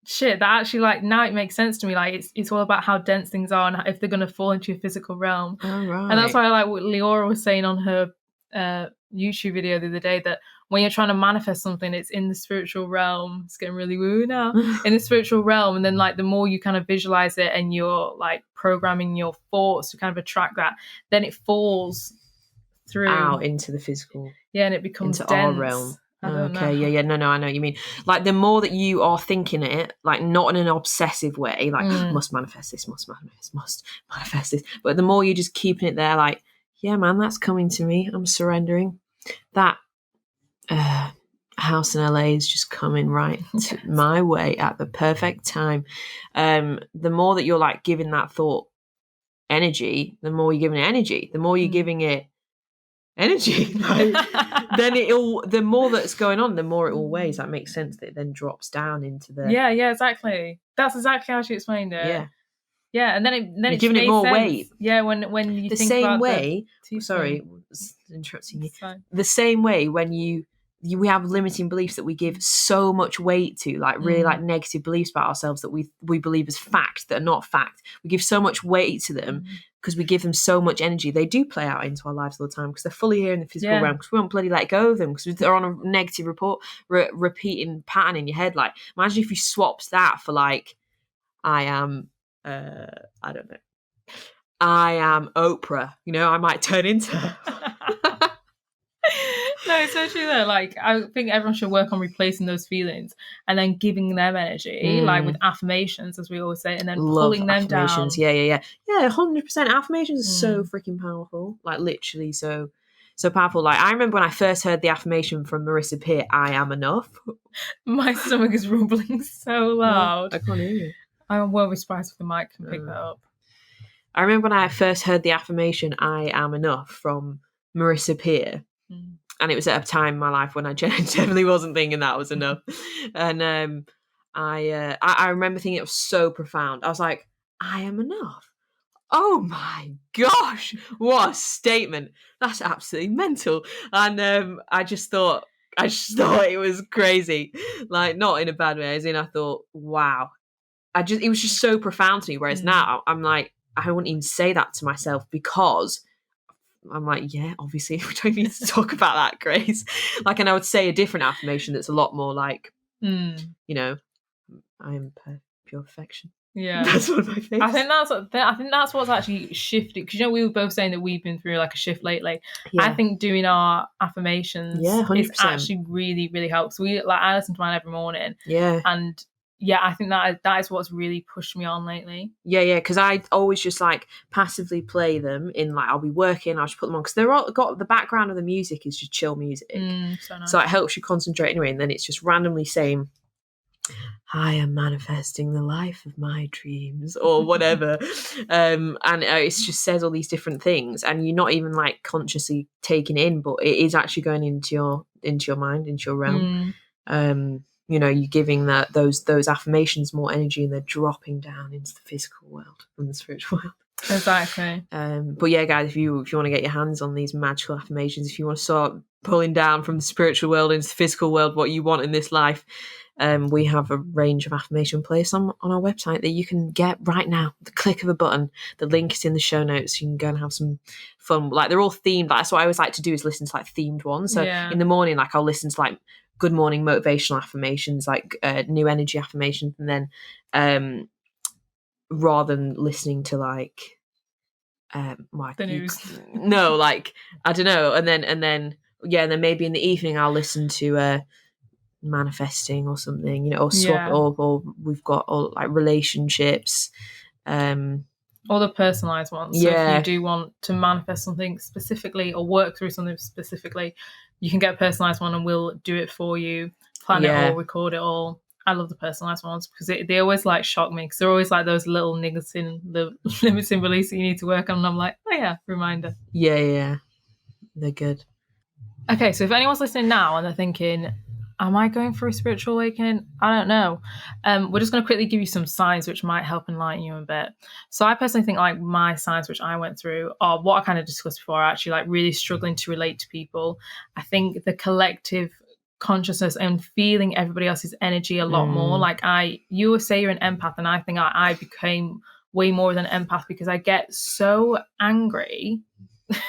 shit, that actually, like, now it makes sense to me. Like, it's all about how dense things are and if they're going to fall into your physical realm. Oh, right. And that's why I like what Leora was saying on her YouTube video the other day, that when you're trying to manifest something, it's in the spiritual realm. It's getting really woo now. In the spiritual realm. And then, like, the more you kind of visualize it and you're like programming your thoughts to kind of attract that, then it falls through out into the physical. Yeah, and it becomes into dense. our realm. I don't know. Yeah. No, I know what you mean. Like, the more that you are thinking it, like, not in an obsessive way, like, must manifest this, must manifest this. But the more you're just keeping it there, like, yeah, man, that's coming to me. I'm surrendering. That house in LA is just coming right my way at the perfect time. The more that you're, like, giving that thought energy, the more you're giving it energy. The more you're giving it energy, like, then the more that's going on, the more it all weighs. That makes sense. That it then drops down into the yeah, exactly. That's exactly how she explained it. Yeah, and then you're giving it more sense. Weight. Yeah, when you the think same about way. Sorry, interrupting you. The same way when we have limiting beliefs that we give so much weight to, like, really like negative beliefs about ourselves that we believe as fact that are not fact. We give so much weight to them because we give them so much energy. They do play out into our lives all the time because they're fully here in the physical realm, because we won't bloody let go of them because they're on a negative repeating pattern in your head. Like, imagine if you swapped that for, like, I am I don't know, I am Oprah, you know, I might turn into her. No, it's so true though. Like, I think everyone should work on replacing those feelings and then giving them energy, like with affirmations, as we always say, and then pulling them down. Yeah, 100%. Affirmations are so freaking powerful, like, literally so powerful. Like, I remember when I first heard the affirmation from Marissa Peer, I am enough. My stomach is rumbling so loud. I can't hear you. I'm well surprised if the mic can pick that up. I remember when I first heard the affirmation, I am enough, from Marissa Peer. And it was at a time in my life when I definitely wasn't thinking that was enough. And I remember thinking it was so profound. I was like, I am enough. Oh my gosh, what a statement. That's absolutely mental. And I just thought it was crazy. Like, not in a bad way, as in I thought, wow. It was just so profound to me. Whereas now I'm like, I wouldn't even say that to myself, because I'm like, yeah, obviously we don't need to talk about that, Grace. Like, and I would say a different affirmation that's a lot more like, you know, I am pure perfection. Yeah, that's one of my favorites. I think that's what's actually shifted, because we were both saying that we've been through like a shift lately. Yeah. I think doing our affirmations is 100%. actually really, really helps. I listen to mine every morning. Yeah. And yeah, I think that is what's really pushed me on lately. Yeah, because I always just like passively play them in, like, I'll be working, I'll just put them on, because they're all got the background of the music is just chill music. So nice. So it helps you concentrate anyway, and then it's just randomly saying, I am manifesting the life of my dreams, or whatever. And it just says all these different things, and you're not even like consciously taking it in, but it is actually going into your mind, into your realm. You're giving those affirmations more energy, and they're dropping down into the physical world and the spiritual world. Exactly. But yeah, guys, if you want to get your hands on these magical affirmations, if you want to start pulling down from the spiritual world into the physical world what you want in this life, we have a range of affirmation playlists on our website that you can get right now, the click of a button. The link is in the show notes. You can go and have some fun. Like, they're all themed. That's what I always like to do, is listen to like themed ones. So in the morning, like, I'll listen to like good morning motivational affirmations, like new energy affirmations, and then rather than listening to like the news. No, like, I don't know. And then maybe in the evening I'll listen to manifesting or something, or swap, or we've got all like relationships, all the personalized ones. So if you do want to manifest something specifically or work through something specifically, you can get a personalized one and we'll do it for you, plan it all, record it all. I love the personalized ones because they always like shock me, because they're always like those little niggles in the limiting beliefs that you need to work on, and I'm like, oh yeah, reminder. Yeah, they're good. Okay, so if anyone's listening now and they're thinking, am I going for a spiritual awakening? I don't know. We're just going to quickly give you some signs which might help enlighten you a bit. So I personally think like my signs which I went through are what I kind of discussed before, actually like really struggling to relate to people. I think the collective consciousness and feeling everybody else's energy a lot more. Like you always say you're an empath, and I think I became way more than an empath because I get so angry.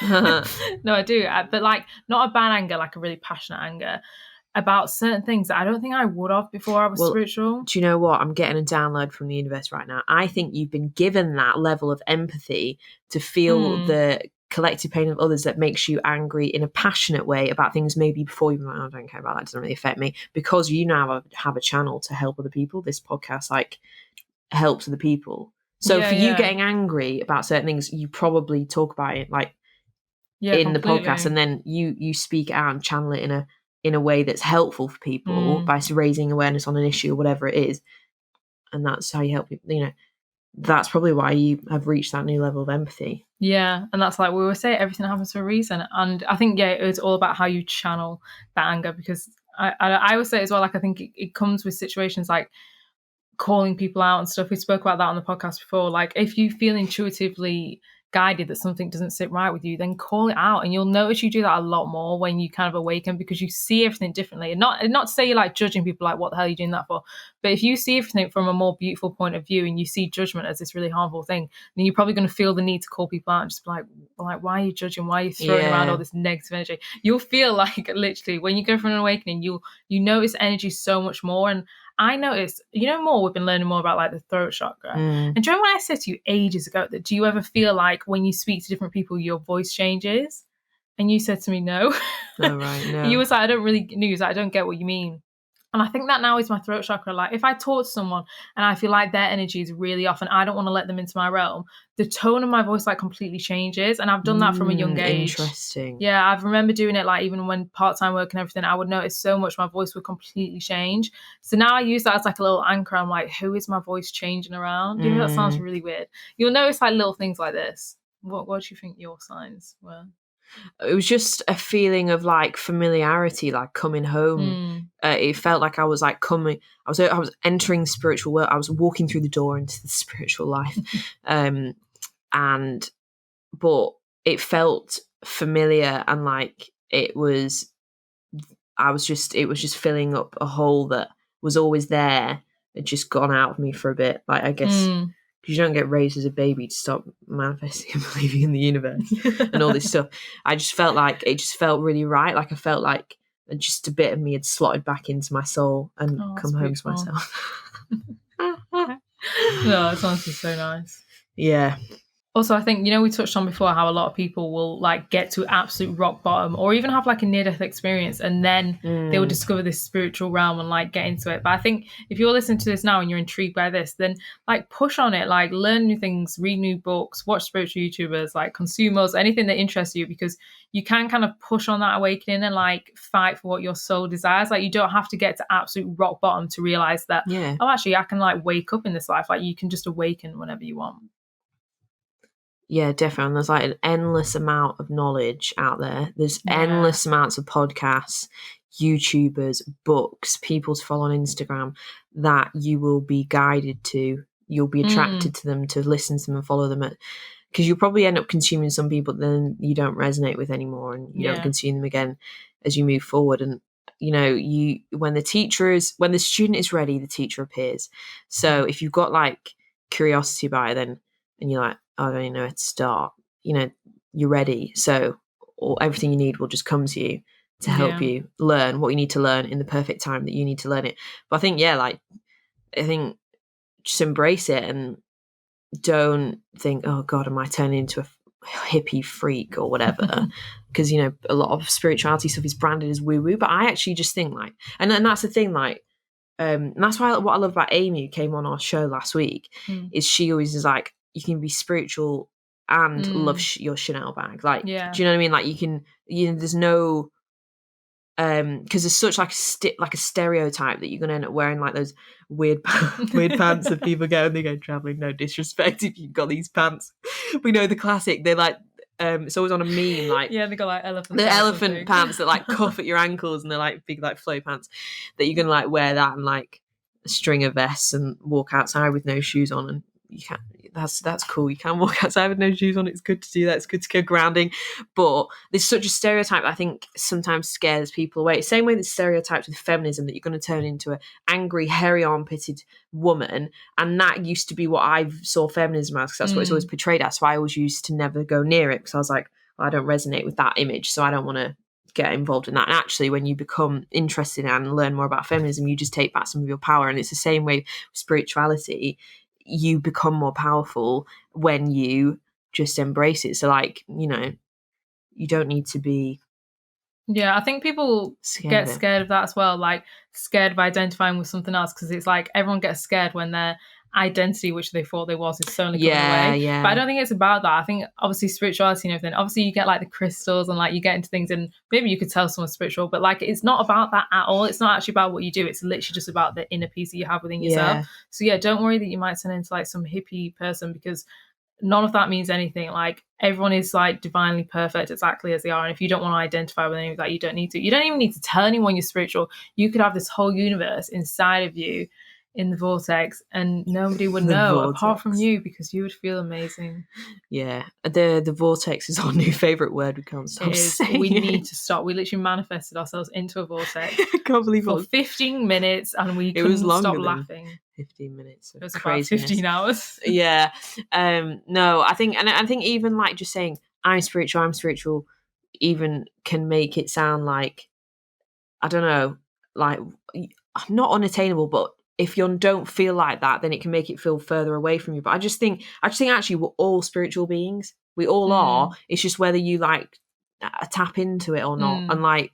No, I do, but like not a bad anger, like a really passionate anger about certain things that I don't think I would have before I was spiritual. Do you know what? I'm getting a download from the universe right now. I think you've been given that level of empathy to feel the collective pain of others that makes you angry in a passionate way about things maybe before you're like, I don't care about that, it doesn't really affect me, because you now have a channel to help other people. This podcast like helps other people. So for you getting angry about certain things, you probably talk about it like in the podcast, and then you speak out and channel it in a way that's helpful for people by raising awareness on an issue or whatever it is, and that's how you help people. That's probably why you have reached that new level of empathy. Yeah, and that's like we always say, everything happens for a reason, and I think it's all about how you channel that anger, because I always say as well, like I think it comes with situations like calling people out and stuff. We spoke about that on the podcast before. Like if you feel intuitively guided that something doesn't sit right with you, then call it out, and you'll notice you do that a lot more when you kind of awaken, because you see everything differently. And not to say you're like judging people like what the hell are you doing that for, but if you see everything from a more beautiful point of view and you see judgment as this really harmful thing, then you're probably going to feel the need to call people out and just be like why are you judging, why are you throwing around all this negative energy? You'll feel like literally when you go for an awakening, you notice energy so much more. And I noticed, more, we've been learning more about like the throat chakra. And do you remember when I said to you ages ago that do you ever feel like when you speak to different people, your voice changes? And you said to me, no. Oh, right, no. You was like, I don't really know, I don't get what you mean. And I think that now is my throat chakra. Like if I talk to someone and I feel like their energy is really off and I don't want to let them into my realm, the tone of my voice like completely changes. And I've done that from a young age. Interesting. Yeah, I remember doing it like even when part-time work and everything, I would notice so much my voice would completely change. So now I use that as like a little anchor. I'm like, who is my voice changing around? Even that sounds really weird. You'll notice like little things like this. What do you think your signs were? it was just a feeling of like familiarity, like coming home. It felt like I was like coming. I was entering the spiritual world. I was walking through the door into the spiritual life, but it felt familiar and like it was filling up a hole that was always there. It just gone out of me for a bit. Like, I guess because you don't get raised as a baby to stop manifesting and believing in the universe and all this stuff. I just felt like it just felt really right. Like I felt like just a bit of me had slotted back into my soul and come home to myself. No, it sounds so nice. Yeah. Also, I think, we touched on before how a lot of people will like get to absolute rock bottom or even have like a near-death experience and then they will discover this spiritual realm and like get into it. But I think if you're listening to this now and you're intrigued by this, then like push on it, like learn new things, read new books, watch spiritual YouTubers, like consume us, anything that interests you, because you can kind of push on that awakening and like fight for what your soul desires. Like you don't have to get to absolute rock bottom to realize that, oh, actually I can like wake up in this life. Like you can just awaken whenever you want. Yeah, definitely. And there's like an endless amount of knowledge out there. There's endless amounts of podcasts, YouTubers, books, people to follow on Instagram that you will be guided to. You'll be attracted to them, to listen to them and follow them. Because you'll probably end up consuming some people that then you don't resonate with anymore and you don't consume them again as you move forward. And, when the student is ready, the teacher appears. So if you've got like curiosity about it, then, and you're like, I don't even know where to start, you're ready. So everything you need will just come to you to help you learn what you need to learn in the perfect time that you need to learn it. But I think, I think just embrace it and don't think, oh God, am I turning into a hippie freak or whatever? Because, a lot of spirituality stuff is branded as woo-woo, but I actually just think like, and that's the thing, like, and that's why what I love about Amy, who came on our show last week, is she always is like, you can be spiritual and love your Chanel bag. Like, do you know what I mean? Like you can, there's no, because there's such like a stereotype that you're going to end up wearing like those weird pants that people go and they go traveling. No disrespect if you've got these pants. We know the classic. They're like, it's always on a meme, like they got like elephant pants that like cuff at your ankles and they're like big like flow pants that you're gonna like wear that and like a string of vests and walk outside with no shoes on, and you can't. That's cool. You can walk outside with no shoes on. It's good to do that. It's good to go grounding. But there's such a stereotype that I think sometimes scares people away. Same way there's stereotypes with feminism that you're going to turn into an angry, hairy armpitted woman. And that used to be what I saw feminism as, because that's what it's always portrayed as. So I always used to never go near it because I was like, well, I don't resonate with that image. So I don't want to get involved in that. And actually, when you become interested in and learn more about feminism, you just take back some of your power. And it's the same way with spirituality. You become more powerful when you just embrace it. So like, you don't need to be. Yeah, I think people get scared of that as well, like scared of identifying with something else, because it's like everyone gets scared when their identity, which they thought they was, is slowly coming away. Yeah. But I don't think it's about that. I think obviously spirituality and everything, obviously you get like the crystals and like you get into things and maybe you could tell someone's spiritual, but like it's not about that at all. It's not actually about what you do. It's literally just about the inner peace that you have within yourself. So yeah, don't worry that you might turn into like some hippie person, because none of that means anything. Like everyone is like divinely perfect exactly as they are, and if you don't want to identify with any of that, you don't need to. You don't even need to tell anyone you're spiritual. You could have this whole universe inside of you in the vortex and nobody would know apart from you, because you would feel amazing. Yeah, the vortex is our new favorite word. We can't stop saying we need to stop. We literally manifested ourselves into a vortex. I can't believe for 15 minutes and we couldn't stop laughing. 15 minutes. It was about 15 hours. Yeah. No, I think even like just saying I'm spiritual even can make it sound like, I don't know, like not unattainable, but if you don't feel like that, then it can make it feel further away from you. But I just think actually we're all spiritual beings. We all are. It's just whether you like tap into it or not, and like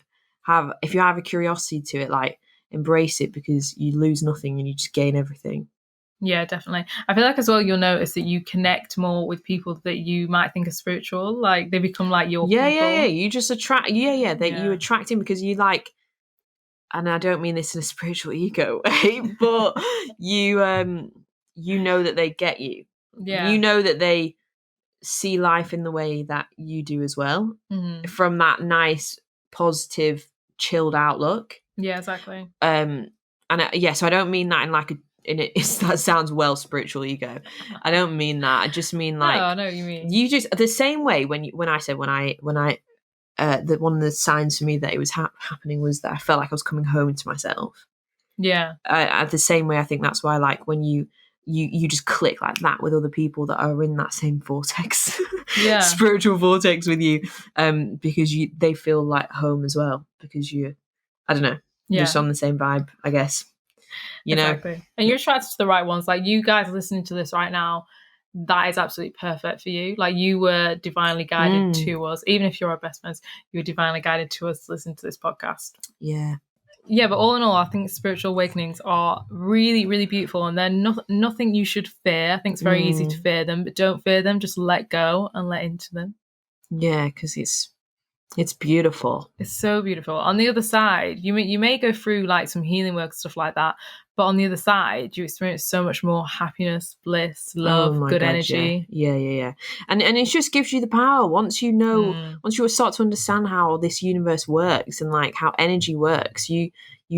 if you have a curiosity to it, like embrace it, because you lose nothing and you just gain everything. Yeah, definitely. I feel like as well you'll notice that you connect more with people that you might think are spiritual. Like they become like your people. Yeah. You just attract. You attract him because you like. And I don't mean this in a spiritual ego way, but you know that they get you. Yeah. You know that they see life in the way that you do as well, Mm-hmm. from that nice, positive, chilled outlook. Yeah, exactly. And so I don't mean that in like that sounds well spiritual ego. I don't mean that. I just mean like, I know what you mean. You just the same way when I said when I that one of the signs for me that it was happening was that I felt like I was coming home to myself. Yeah. The same way, I think that's why, like, when you just click like that with other people that are in that same vortex, Yeah, spiritual vortex with you, because they feel like home as well, because I don't know, just on the same vibe, I guess. You exactly. know, and you're attracted to the right ones. Like, you guys listening to this right now, that is absolutely perfect for you. Like, you were divinely guided to us. Even if you're our best friends, you were divinely guided to us to listen to this podcast. Yeah, but all in all, I think spiritual awakenings are really, really beautiful, and they're nothing you should fear. I think it's very easy to fear them, but don't fear them. Just let go and let into them. Yeah, because it's beautiful. It's so beautiful. On the other side, you may go through like some healing work, stuff like that, but on the other side, you experience so much more happiness, bliss, love, good energy. Yeah. And it just gives you the power once you know, once you start to understand how this universe works and like how energy works. You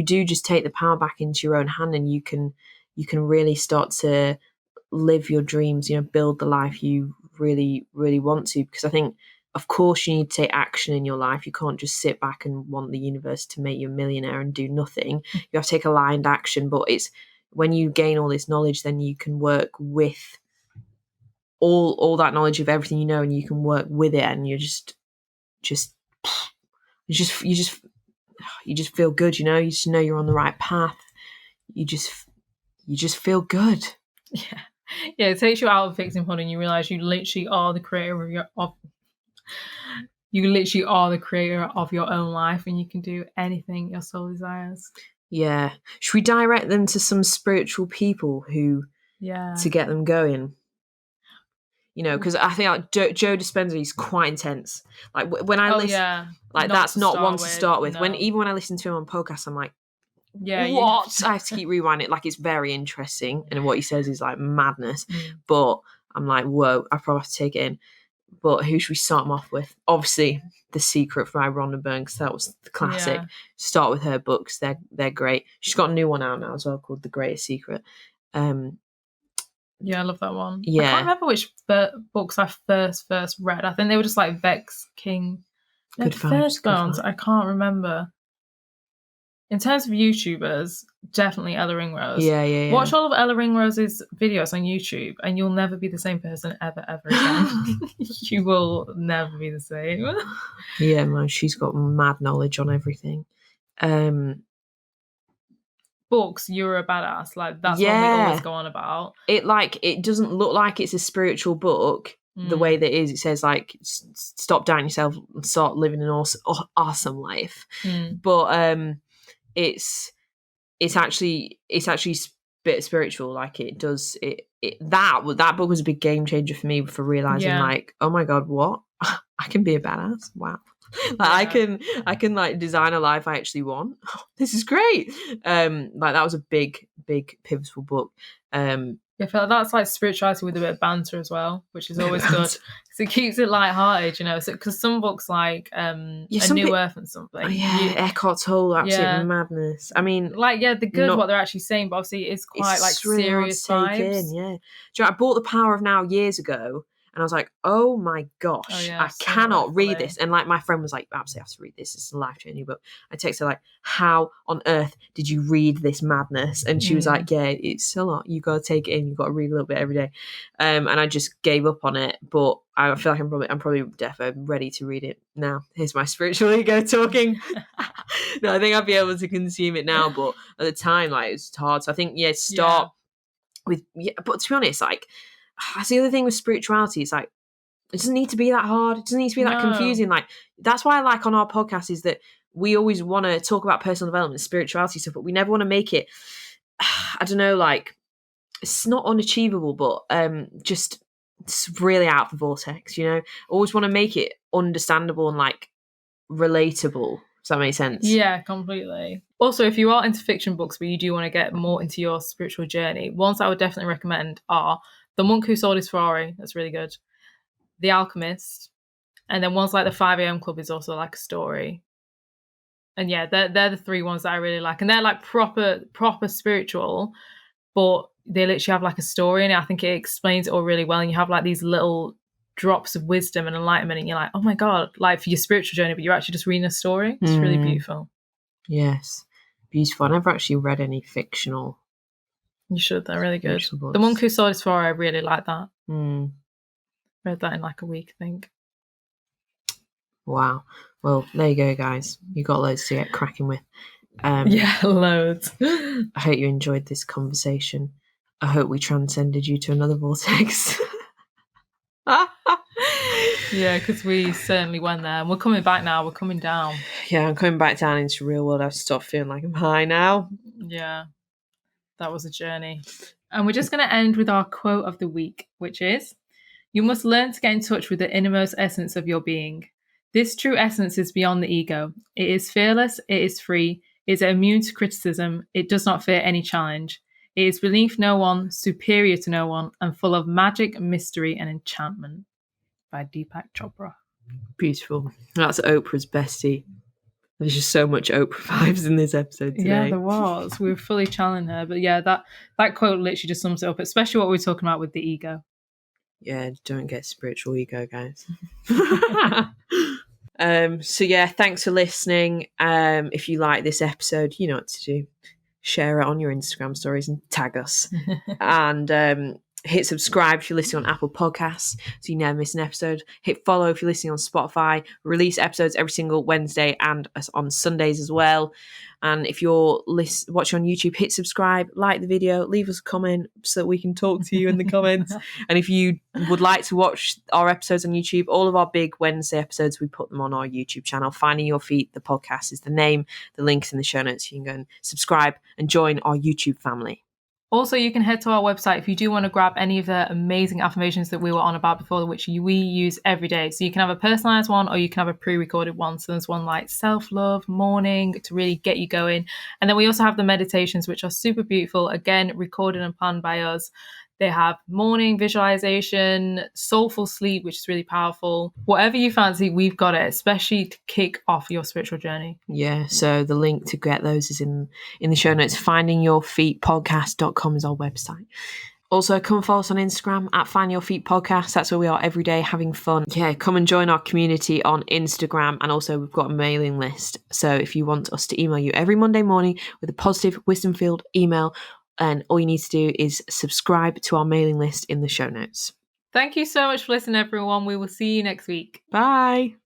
do just take the power back into your own hand, and you can really start to live your dreams. Build the life you really, really want to. Because I think, of course, you need to take action in your life. You can't just sit back and want the universe to make you a millionaire and do nothing. You have to take aligned action. But it's when you gain all this knowledge, then you can work with all that knowledge of everything you know, and you can work with it, and you just feel good. You just know you're on the right path. You just feel good. Yeah. It takes you out of victimhood, and you realize you literally are the creator of your own life, and you can do anything your soul desires. Yeah. Should we direct them to some spiritual people to get them going? Because I think like Joe Dispenza is quite intense. Like when I listen, like that's not one to start with. No. Even when I listen to him on podcasts, I'm like, yeah, what? I have to keep rewinding it. Like, it's very interesting, and what he says is like madness. But I'm like, whoa, I probably have to take it in. But who should we start them off with? Obviously, The Secret by Rhonda Byrne, because that was the classic. Yeah. Start with her books; they're great. She's got a new one out now as well called The Greatest Secret. Yeah, I love that one. Yeah. I can't remember which books I first read. I think they were just like Vex King. Good vibes. I can't remember. In terms of YouTubers, definitely Ella Ringrose. Yeah. Watch all of Ella Ringrose's videos on YouTube, and you'll never be the same person ever again. You will never be the same. Yeah, man, she's got mad knowledge on everything. Books, You're a Badass. Like, that's what we always go on about. It doesn't look like it's a spiritual book the way that it is. It says like, stop doubting yourself and start living an awesome life. But it's actually a bit spiritual. Like, it does it that book was a big game changer for me, for realizing like, oh my god, what I can be a badass. Wow. Like, I can like design a life I actually want. This is great. Like, that was a big pivotal book. I feel like that's like spirituality with a bit of banter as well, which is always good, because it keeps it lighthearted, because some books like A New Earth and something. Eckhart Tolle, absolute madness. I mean, like, they're good what they're actually saying, but obviously it's quite like really serious vibes. Do you know, I bought The Power of Now years ago, and I was like, oh my gosh, I cannot read this. And like, my friend was like, absolutely have to read this. It's a life-changing book. I texted her like, how on earth did you read this madness? And she was like, yeah, it's a lot. You got to take it in. You got to read a little bit every day. And I just gave up on it. But I feel like I'm probably definitely ready to read it now. Here's my spiritual ego talking. No, I think I'd be able to consume it now. But at the time, like, it's hard. So I think, start with, but to be honest, like, that's the other thing with spirituality. It's like, it doesn't need to be that hard. It doesn't need to be that confusing. Like, that's why I like on our podcast is that we always want to talk about personal development, spirituality stuff, but we never want to make it, I don't know, like, it's not unachievable, but just it's really out of the vortex, Always want to make it understandable and like relatable. Does that make sense? Yeah, completely. Also, if you are into fiction books but you do want to get more into your spiritual journey, ones I would definitely recommend are The Monk Who Sold His Ferrari. That's really good. The Alchemist, and then one's like the 5 a.m. Club is also like a story. And yeah, they're the 3 ones that I really like, and they're like proper spiritual, but they literally have like a story in it. I think it explains it all really well, and you have like these little drops of wisdom and enlightenment, and you're like, oh my god, like for your spiritual journey, but you're actually just reading a story. It's really beautiful. Yes, beautiful. I never actually read any fictional. You should. They're really good. The Monk Who Sold His For, I really like that. Read that in like a week, I think. Wow. Well, there you go, guys. You got loads to get cracking with. Yeah, loads. I hope you enjoyed this conversation. I hope we transcended you to another vortex. Yeah, because we certainly went there. And we're coming back now. We're coming down. Yeah, I'm coming back down into the real world. I've stopped feeling like I'm high now. Yeah, that was a journey. And we're just going to end with our quote of the week, which is, "You must learn to get in touch with the innermost essence of your being. This true essence is beyond the ego. It is fearless, it is free, it is immune to criticism, it does not fear any challenge. It is beneath no one, superior to no one, and full of magic, mystery, and enchantment." By Deepak Chopra. Beautiful. That's Oprah's bestie. There's just so much Oprah vibes in this episode today. Yeah, there was. We were fully channeling her. But yeah, that quote literally just sums it up, especially what we were talking about with the ego. Yeah, don't get spiritual ego, guys. So yeah, thanks for listening. If you like this episode, you know what to do. Share it on your Instagram stories and tag us. And hit subscribe if you're listening on Apple Podcasts so you never miss an episode. Hit follow if you're listening on Spotify. We release episodes every single Wednesday and on Sundays as well. And if you're watching on YouTube, hit subscribe, like the video, leave us a comment so that we can talk to you in the comments. And if you would like to watch our episodes on YouTube, all of our big Wednesday episodes, we put them on our YouTube channel. Finding Your Feet, the podcast, is the name. The link's in the show notes. You can go and subscribe and join our YouTube family. Also, you can head to our website if you do want to grab any of the amazing affirmations that we were on about before, which we use every day. So you can have a personalized one or you can have a pre-recorded one. So there's one like self-love, morning, to really get you going. And then we also have the meditations, which are super beautiful. Again, recorded and planned by us. They have morning visualization, soulful sleep, which is really powerful. Whatever you fancy, we've got it, especially to kick off your spiritual journey. Yeah, so the link to get those is in the show notes. Findingyourfeetpodcast.com is our website. Also, come follow us on Instagram at Find Your Feet Podcast. That's where we are every day having fun. Yeah, come and join our community on Instagram. And also, we've got a mailing list. So if you want us to email you every Monday morning with a positive wisdom-filled email, and all you need to do is subscribe to our mailing list in the show notes. Thank you so much for listening, everyone. We will see you next week. Bye.